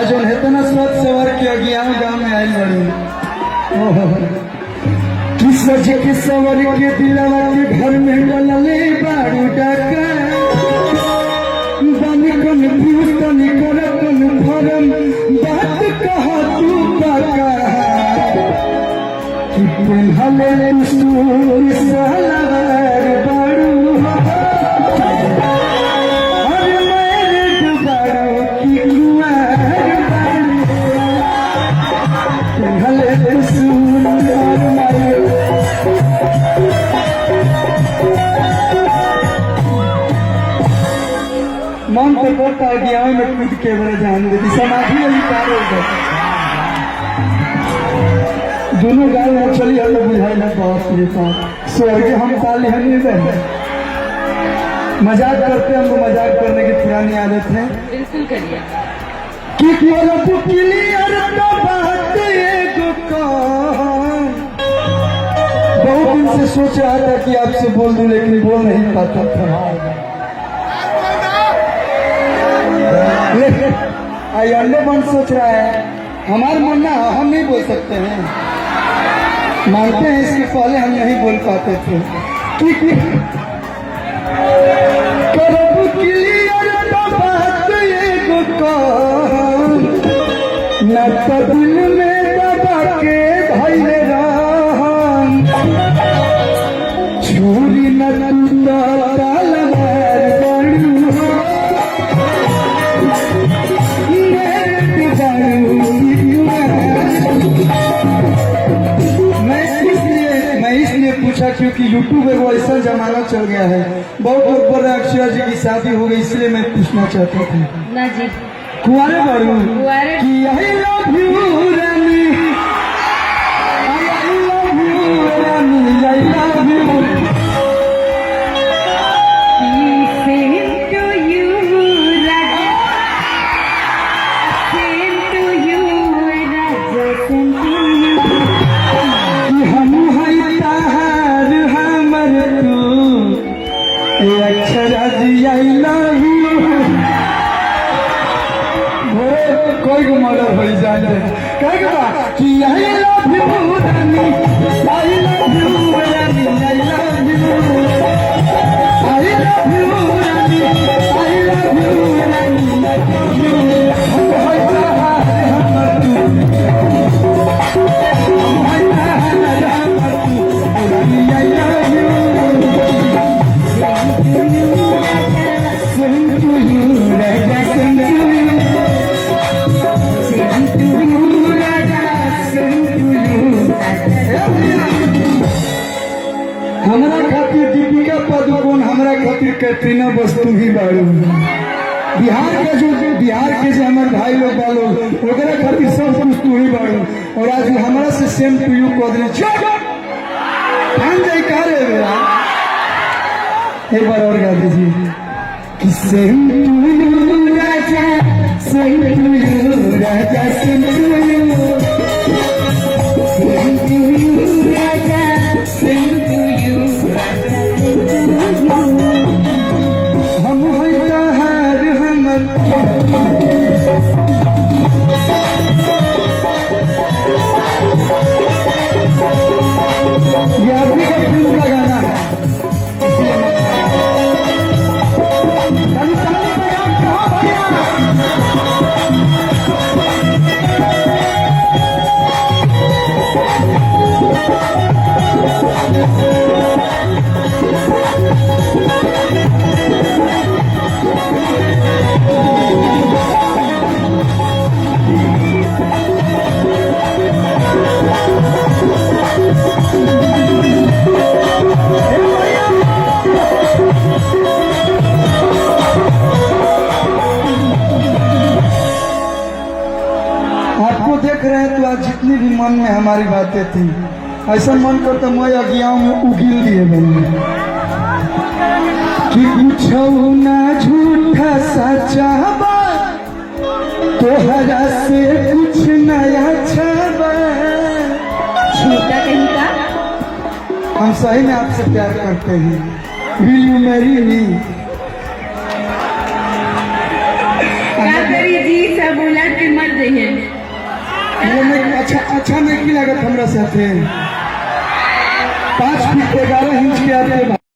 जो हेतना स्वच्छ सवर किया गया गाँव में आयल बड़ी किस वजह के सवर के दिलवा के घर में डलले बारू डाका बनी कन भूतनी कर कन भरम बात कहा तू बाका कि पेन्हले सूर सलार बारू मन तो करता है कि में कूद के बड़े जान देती समाधि में पारो दोनों गाय में चली हमें बुझाई ना बहुत ये बात स्वर्ग हम ताली हनी रहे मजाक करते हैं हमको मजाक करने की पुरानी आदत है बिल्कुल करिए कि क्लियर तो बात बहुत दिन से सोच रहा था कि आपसे बोल दूं लेकिन बोल नहीं पाता था आई अन्य मन सोच रहा है हमारा मन ना हम नहीं बोल सकते हैं मानते हैं इसके पहले हम नहीं बोल पाते थे न तो दिल में दबा के धैले राम छुरी न क्योंकि YouTube एक ऐसा जमाना चल गया है बहुत लोग बोल रहे अक्षय जी की शादी हो गई इसलिए मैं पूछना चाहता था ना जी कुंवारे बारू कि I love you Rani I love you Rani I love you same to you Raja same to you Raja same to you कि हम है ताहार हमर तू अक्षरा जी I love you कोई को मर्डर हो जाए कहेगा कि I love you Rani I love you Rani I love you I love you Rani I love you रानी हम है ताहार हमर तू हम है ताहार हमर तू रानी I love you sing to you Raja sing to you हमारा खातिर दीपिका पादुकोण हमारा खातिर कैटरीना वस्तु ही बारू बिहार के जो हमारे भाई लोग बालो वगैरह खातिर सब कुछ तू ही बारू और आज हमारा से सेम टू यू कह देना कह रहे एक बार और गा दीजिए कि सेम टू यू राजा सेम टू यू राजा सेम टू यू देख रहे हैं तो आज जितनी भी मन में हमारी बातें थी, ऐसा मन करता मैं अज्ञाओं में उगिल दिए मैंने कि कुछ ना झूठा सच्चा बा, तोहरा से कुछ नया छबा। छोटा कहीं का हम सही में आपसे प्यार करते हैं। Will you marry me? क्या करी जी, सब उलट के मर रही है। अच्छा नहीं की लागत हमरा साथे 5 फीट 11 इंच के आते